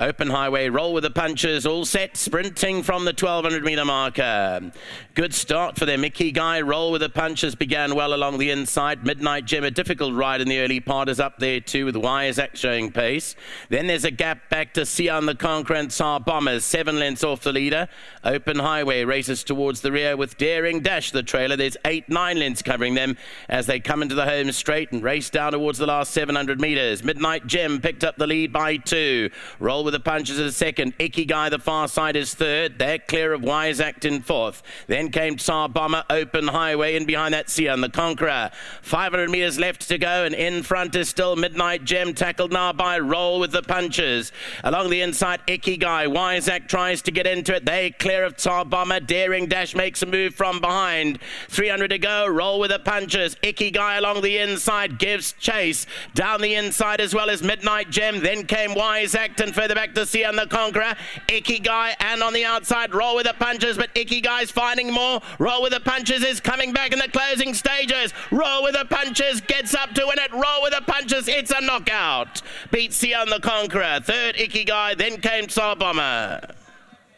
Open highway, roll with the punches, all set, sprinting from the 1200 metre marker. Good start for them. Mickey Guy, roll with the punches, began well along the inside. Midnight Gem, a difficult ride in the early part, is up there too with Wise Act showing pace. Then there's a gap back to Sion the Conqueror and Tsar Bombers, 7 lengths off the leader. Open highway races towards the rear with Daring Dash, the trailer. There's 8-9 lengths covering them as they come into the home straight and race down towards the last 700 metres. Midnight Gem picked up the lead by 2. Roll with the punches is second. Icky Guy, the far side, is third. They're clear of Wise Act in fourth. Then came Tsar Bomber, Open Highway, and behind that Sion the Conqueror. 500 metres left to go, and in front is still Midnight Gem, tackled now by Roll with the Punches. Along the inside, Icky Guy. Wise Act tries to get into it. They clear of Tsar Bomber. Daring Dash makes a move from behind. 300 to go. Roll with the Punches. Icky Guy along the inside gives chase. Down the inside as well as Midnight Gem. Then came Wise Act, and further back to Sion the Conqueror. Icky Guy, and on the outside, Roll with the Punches, but Icky Guy's finding more. Roll with the Punches is coming back in the closing stages. Roll with the Punches gets up to win it. Roll with the Punches, it's a knockout. Beats Sion the Conqueror. Third, Icky Guy, then came Tsar Bomber.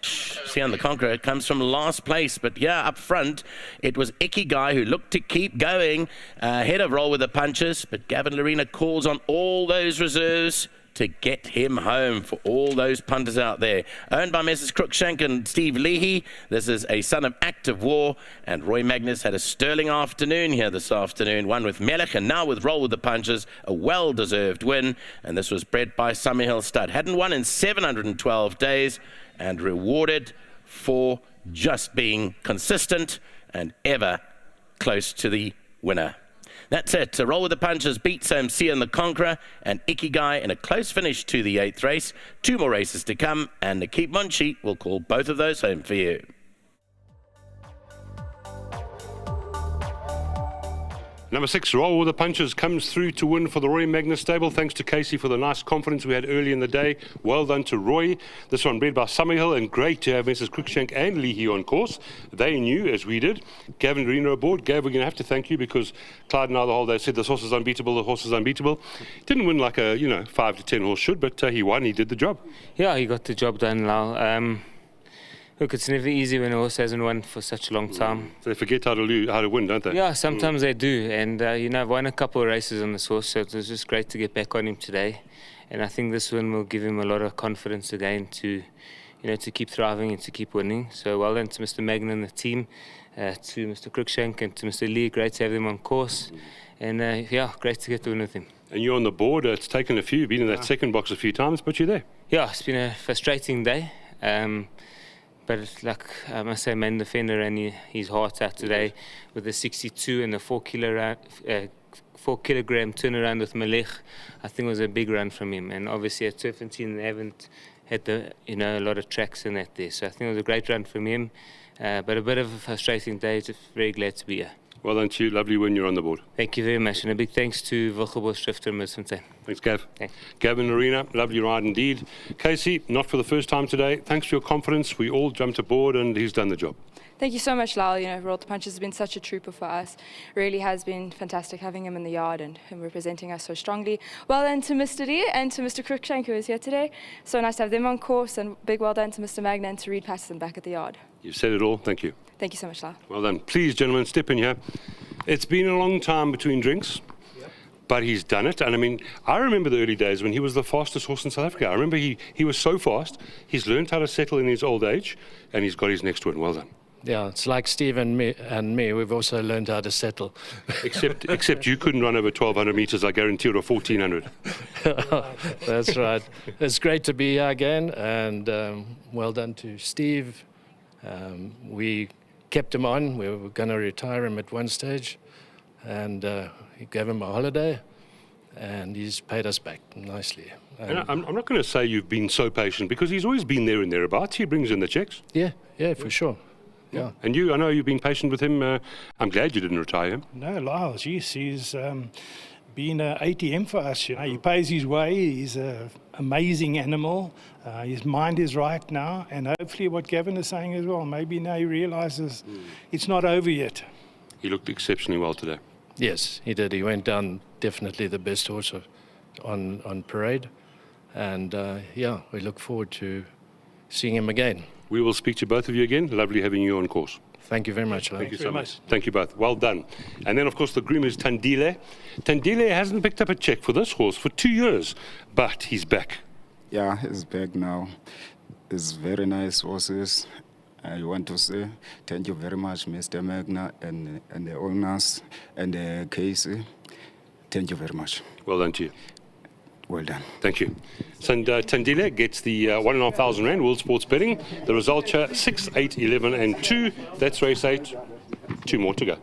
Sion the Conqueror comes from last place, but yeah, up front it was Icky Guy who looked to keep going ahead of Roll with the Punches, but Gavin Lorena calls on all those reserves to get him home for all those punters out there. Owned by Messrs. Cruikshank and Steve Leahy. This is a son of Active War, and Roy Magnus had a sterling afternoon here this afternoon, one with Melech and now with Roll with the Punches, a well-deserved win, and this was bred by Summerhill Stud. Hadn't won in 712 days, and rewarded for just being consistent and ever close to the winner. That's it. To Roll with the Punches beats Sion the Conqueror and Icky Guy in a close finish to the 8th race. 2 more races to come, and Nakeep Munshi will call both of those home for you. Number 6, Roll with the Punches, comes through to win for the Roy Magnus stable. Thanks to Casey for the nice confidence we had early in the day. Well done to Roy. This one bred by Summerhill, and great to have Mrs. Cruikshank and Leahy on course. They knew, as we did. Gavin Lorena aboard. Gav, we're going to have to thank you, because Clyde and I the whole day said this horse is unbeatable, the horse is unbeatable. Didn't win like a 5 to 10 horse should, but he won, he did the job. Yeah, he got the job done, Lyle. Look, it's never easy when a horse hasn't won for such a long time. They forget how to win, don't they? Yeah, sometimes they do. And, I've won a couple of races on this horse, so it was just great to get back on him today. And I think this win will give him a lot of confidence again to keep thriving and to keep winning. So well done to Mr. Magnan and the team, to Mr. Cruikshank and to Mr. Lee. Great to have them on course. And, great to get the win with him. And you're on the board. It's taken a few. You've been in that second box a few times, but you're there. Yeah, it's been a frustrating day. But like I must say, man defender and his heart out today with the 62 and the 4 kilogram turnaround with Melech. I think it was a big run from him. And obviously at Turfentine they haven't had a lot of tracks in that there. So I think it was a great run from him. But a bit of a frustrating day. Just very glad to be here. Well done to you. Lovely win. You're on the board. Thank you very much. And a big thanks to Wilgebos Schrifter and Misfontein. Thanks, Gav. Thanks. Gavin Lorena, lovely ride indeed. Casey, not for the first time today. Thanks for your confidence. We all jumped aboard and he's done the job. Thank you so much, Lyle. Roll with the Punches has been such a trooper for us. Really has been fantastic having him in the yard and him representing us so strongly. Well done to Mr. Lee and to Mr. Cruikshank, who is here today. So nice to have them on course, and big well done to Mr. Magna and to Reed Patterson back at the yard. You've said it all. Thank you. Thank you so much, Lyle. Well done. Please, gentlemen, step in here. It's been a long time between drinks. But he's done it. And I mean, I remember the early days when he was the fastest horse in South Africa. I remember he was so fast. He's learned how to settle in his old age, and he's got his next win. Well done. Yeah, it's like Steve and me. We've also learned how to settle. Except you couldn't run over 1,200 meters, I guarantee, or 1,400. That's right. It's great to be here again, and well done to Steve. We kept him on. We were going to retire him at one stage, and he gave him a holiday, and he's paid us back nicely. And I'm not going to say you've been so patient, because he's always been there and thereabouts. He brings in the checks. Yeah, for sure. Yeah. And you, I know you've been patient with him. I'm glad you didn't retire him. No, Lyle, geez, he's been an ATM for us. He pays his way. He's an amazing animal. His mind is right now. And hopefully what Gavin is saying as well, maybe now he realises it's not over yet. He looked exceptionally well today. Yes, he did. He went down definitely the best horse on parade. And yeah, we look forward to seeing him again. We will speak to both of you again. Lovely having you on course. Thank you very much. Thank you so very much. much. Thank you both. Well done. And then, of course, the groom is Tandile. Tandile hasn't picked up a check for this horse for 2 years, but he's back. Yeah, he's back now. It's very nice horses. I want to say thank you very much, Mr. Magna and the owners and Casey. Thank you very much. Well done to you. Well done. Thank you. And Tandile gets the 1,500 Rand World Sports Betting. The results are 6, 8, 11 and 2. That's race 8. 2 more to go.